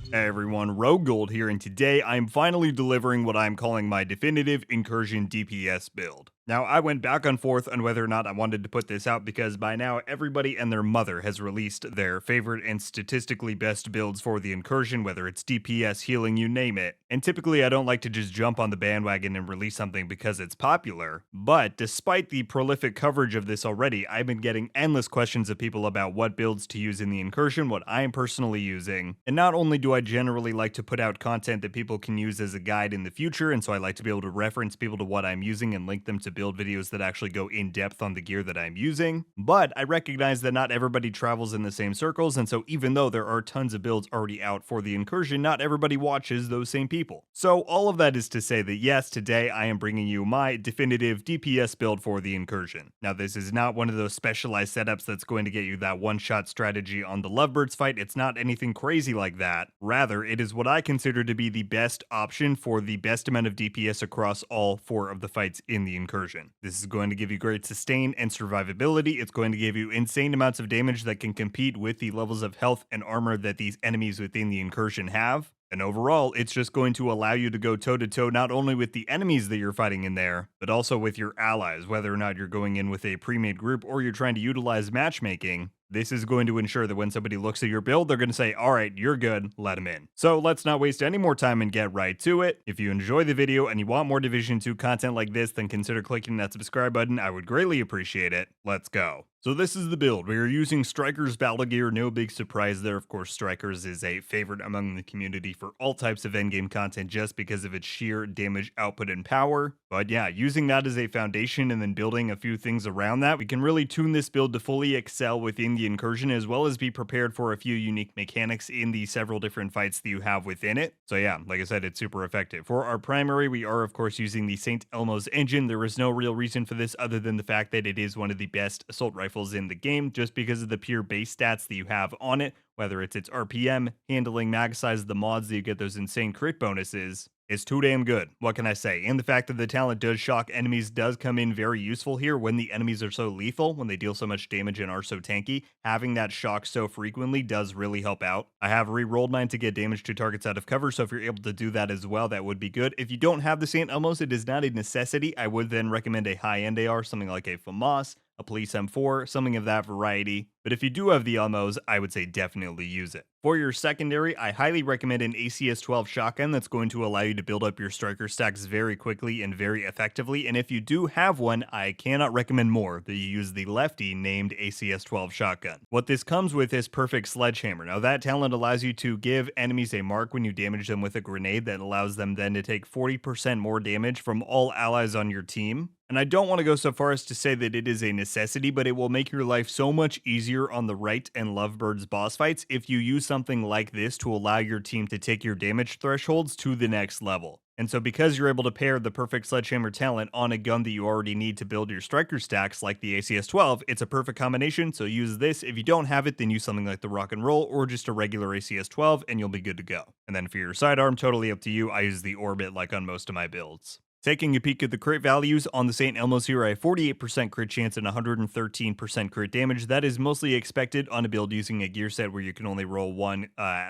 Hey everyone, RogueGold here, and today I'm finally delivering what I'm calling my definitive Incursion DPS build. Now, I went back and forth on whether or not I wanted to put this out because by now everybody and their mother has released their favorite and statistically best builds for the Incursion, whether it's DPS, healing, you name it. And typically I don't like to just jump on the bandwagon and release something because it's popular, but despite the prolific coverage of this already, I've been getting endless questions of people about what builds to use in the Incursion, what I'm personally using. And not only do I generally like to put out content that people can use as a guide in the future, and so I like to be able to reference people to what I'm using and link them to build videos that actually go in depth on the gear that I'm using. But I recognize that not everybody travels in the same circles, and so even though there are tons of builds already out for the Incursion, not everybody watches those same people. So all of that is to say that yes, today I am bringing you my definitive DPS build for the Incursion. Now this is not one of those specialized setups that's going to get you that one-shot strategy on the Lovebirds fight. It's not anything crazy like that. Rather, it is what I consider to be the best option for the best amount of DPS across all 4 of the fights in the Incursion. This is going to give you great sustain and survivability. It's going to give you insane amounts of damage that can compete with the levels of health and armor that these enemies within the Incursion have. And overall, it's just going to allow you to go toe-to-toe not only with the enemies that you're fighting in there, but also with your allies, whether or not you're going in with a pre-made group or you're trying to utilize matchmaking. This is going to ensure that when somebody looks at your build, they're going to say, all right, you're good, let them in. So let's not waste any more time and get right to it. If you enjoy the video and you want more Division 2 content like this, then consider clicking that subscribe button. I would greatly appreciate it. Let's go. So this is the build. We are using Strikers battle gear, no big surprise there. Of course, Strikers is a favorite among the community for all types of endgame content just because of its sheer damage output and power. But yeah, using that as a foundation and then building a few things around that, we can really tune this build to fully excel within the Incursion as well as be prepared for a few unique mechanics in the several different fights that you have within it. So yeah, like I said, it's super effective. For our primary, we are of course using the St. Elmo's engine. There is no real reason for this other than the fact that it is one of the best assault rifles in the game just because of the pure base stats that you have on it, whether it's its RPM, handling, mag size, the mods that you get those insane crit bonuses. It's too damn good. What can I say? And the fact that the talent does shock enemies does come in very useful here when the enemies are so lethal, when they deal so much damage and are so tanky. Having that shock so frequently does really help out. I have re-rolled mine to get damage to targets out of cover, so if you're able to do that as well, that would be good. If you don't have the St. Elmo's, it is not a necessity. I would then recommend a high-end AR, something like a FAMAS, a Police M4, something of that variety. But if you do have the Elmos, I would say definitely use it. For your secondary, I highly recommend an ACS-12 shotgun that's going to allow you to build up your striker stacks very quickly and very effectively. And if you do have one, I cannot recommend more that you use the lefty named ACS-12 shotgun. What this comes with is Perfect Sledgehammer. Now that talent allows you to give enemies a mark when you damage them with a grenade that allows them then to take 40% more damage from all allies on your team. And I don't want to go so far as to say that it is a necessity, but it will make your life so much easier on the right and Lovebirds boss fights if you use something like this to allow your team to take your damage thresholds to the next level. And so because you're able to pair the Perfect Sledgehammer talent on a gun that you already need to build your striker stacks like the ACS-12, it's a perfect combination, so use this. If you don't have it, then use something like the Rock and Roll or just a regular ACS-12 and you'll be good to go. And then for your sidearm, totally up to you. I use the Orbit like on most of my builds. Taking a peek at the crit values on the St. Elmo's here, I have 48% crit chance and 113% crit damage. That is mostly expected on a build using a gear set where you can only roll one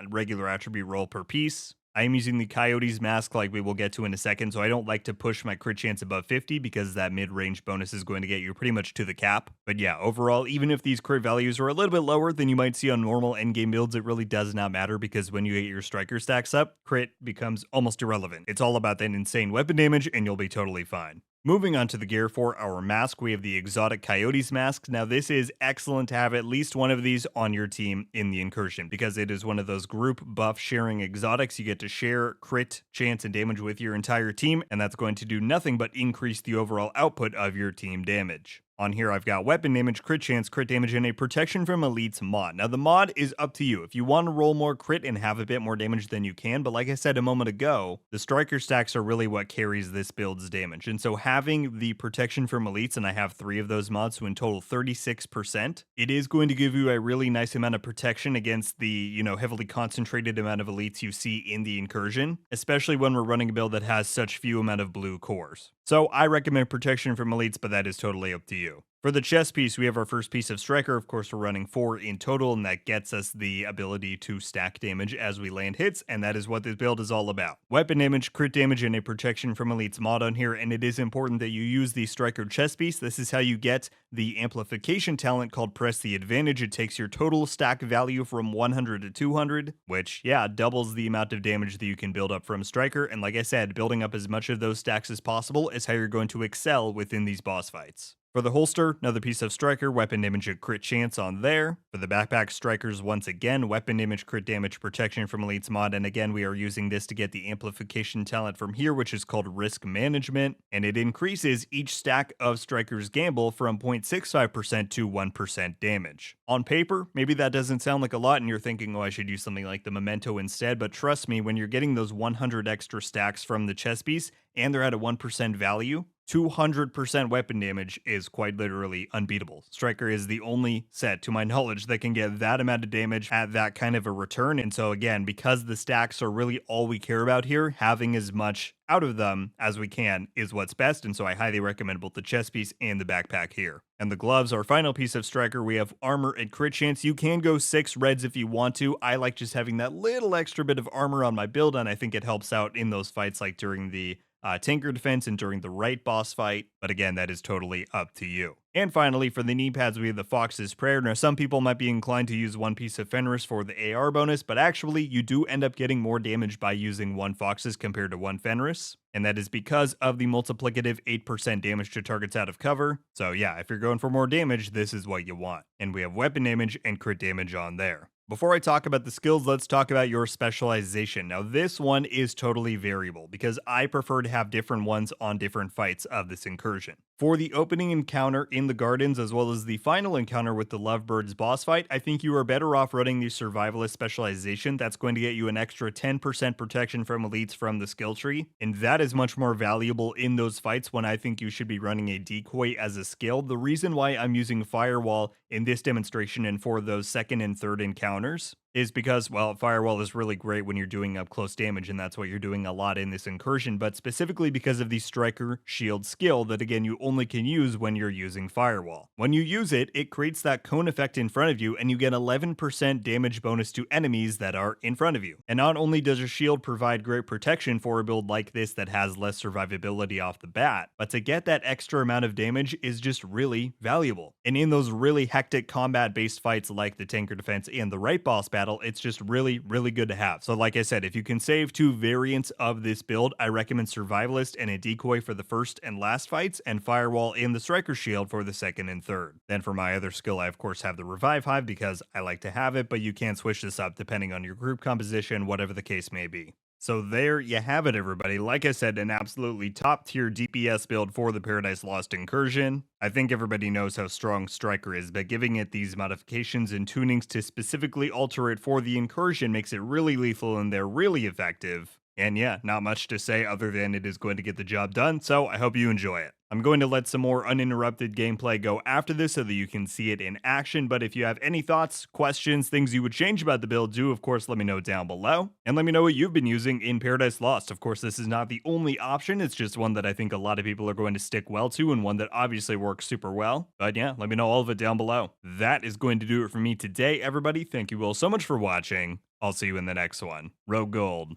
regular attribute roll per piece. I am using the Coyote's mask like we will get to in a second, so I don't like to push my crit chance above 50 because that mid-range bonus is going to get you pretty much to the cap. But yeah, overall, even if these crit values are a little bit lower than you might see on normal endgame builds, it really does not matter because when you get your striker stacks up, crit becomes almost irrelevant. It's all about that insane weapon damage and you'll be totally fine. Moving on to the gear for our mask, we have the exotic Coyote's mask. Now this is excellent to have at least one of these on your team in the Incursion because it is one of those group buff sharing exotics. You get to share crit, chance, and damage with your entire team, and that's going to do nothing but increase the overall output of your team damage. On here, I've got weapon damage, crit chance, crit damage, and a protection from elites mod. Now, the mod is up to you. If you want to roll more crit and have a bit more damage than you can, but like I said a moment ago, the striker stacks are really what carries this build's damage. And so having the protection from elites, and I have 3 of those mods, so in total 36%, it is going to give you a really nice amount of protection against the, heavily concentrated amount of elites you see in the Incursion, especially when we're running a build that has such few amount of blue cores. So I recommend protection from elites, but that is totally up to you. you. For the chest piece, we have our first piece of Striker. Of course, we're running 4 in total, and that gets us the ability to stack damage as we land hits, and that is what this build is all about. Weapon damage, crit damage, and a protection from elites mod on here, and it is important that you use the Striker chest piece. This is how you get the amplification talent called Press the Advantage. It takes your total stack value from 100 to 200, which, yeah, doubles the amount of damage that you can build up from Striker, and like I said, building up as much of those stacks as possible is how you're going to excel within these boss fights. For the holster, another piece of Striker, weapon damage and crit chance on there. For the backpack, Strikers, once again, weapon damage, crit damage, protection from elites mod, and again, we are using this to get the amplification talent from here, which is called Risk Management, and it increases each stack of Striker's gamble from 0.65% to 1% damage. On paper, maybe that doesn't sound like a lot, and you're thinking, oh, I should use something like the Memento instead, but trust me, when you're getting those 100 extra stacks from the chest piece, and they're at a 1% value, 200% weapon damage is quite literally unbeatable. Striker is the only set, to my knowledge, that can get that amount of damage at that kind of a return. And so again, because the stacks are really all we care about here, having as much out of them as we can is what's best. And so I highly recommend both the chest piece and the backpack here. And the gloves, our final piece of Striker, we have armor and crit chance. You can go 6 reds if you want to. I like just having that little extra bit of armor on my build, and I think it helps out in those fights like during the tanker defense and during the right boss fight, but again, that is totally up to you. And finally, for the knee pads, we have the Fox's Prayer. Now, some people might be inclined to use one piece of Fenris for the AR bonus, but actually, you do end up getting more damage by using one Fox's compared to one Fenris, and that is because of the multiplicative 8% damage to targets out of cover. So yeah, if you're going for more damage, this is what you want. And we have weapon damage and crit damage on there. Before I talk about the skills, let's talk about your specialization. Now, this one is totally variable because I prefer to have different ones on different fights of this incursion. For the opening encounter in the gardens, as well as the final encounter with the Lovebirds boss fight, I think you are better off running the survivalist specialization. That's going to get you an extra 10% protection from elites from the skill tree, and that is much more valuable in those fights when I think you should be running a decoy as a skill. The reason why I'm using Firewall in this demonstration and for those second and third encounters is because, well, Firewall is really great when you're doing up close damage, and that's what you're doing a lot in this incursion, but specifically because of the Striker Shield skill that, again, you only can use when you're using Firewall. When you use it, it creates that cone effect in front of you, and you get 11% damage bonus to enemies that are in front of you. And not only does your shield provide great protection for a build like this that has less survivability off the bat, but to get that extra amount of damage is just really valuable. And in those really hectic combat-based fights like the tanker defense and the right boss battle, it's just really, really good to have. So like I said, if you can save 2 variants of this build, I recommend Survivalist and a Decoy for the first and last fights, and Firewall and the Striker Shield for the second and third. Then for my other skill, I of course have the Revive Hive because I like to have it, but you can switch this up depending on your group composition, whatever the case may be. So there you have it, everybody. Like I said, an absolutely top-tier DPS build for the Paradise Lost Incursion. I think everybody knows how strong Striker is, but giving it these modifications and tunings to specifically alter it for the Incursion makes it really lethal and they're really effective. And yeah, not much to say other than it is going to get the job done, so I hope you enjoy it. I'm going to let some more uninterrupted gameplay go after this so that you can see it in action, but if you have any thoughts, questions, things you would change about the build, do of course let me know down below. And let me know what you've been using in Paradise Lost. Of course, this is not the only option, it's just one that I think a lot of people are going to stick well to and one that obviously works super well. But yeah, let me know all of it down below. That is going to do it for me today, everybody. Thank you all so much for watching. I'll see you in the next one. RogueGold.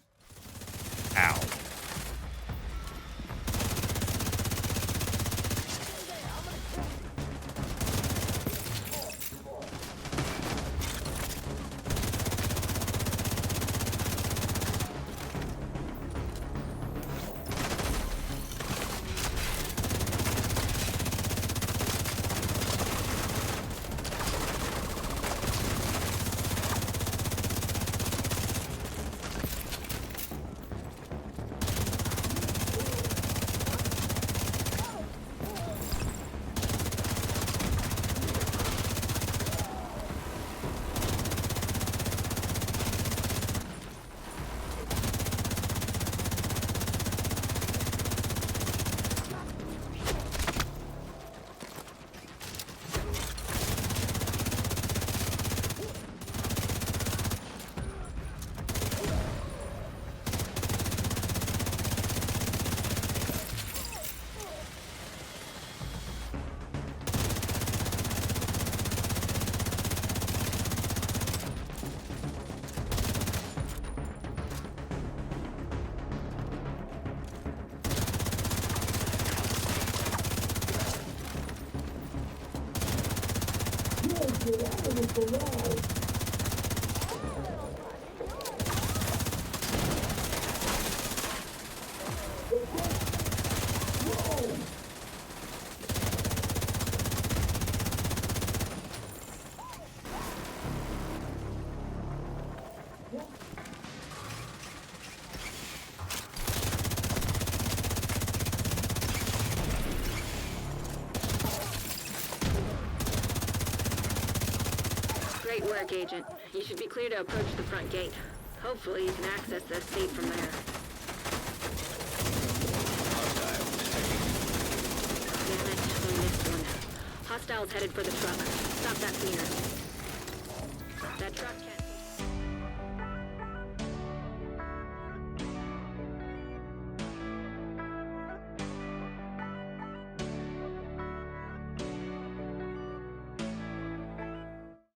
Ow. Great work, Agent. You should be clear to approach the front gate. Hopefully you can access the estate from there. Damn it, we missed one. Hostiles headed for the truck. Stop that cleaner. That truck can't...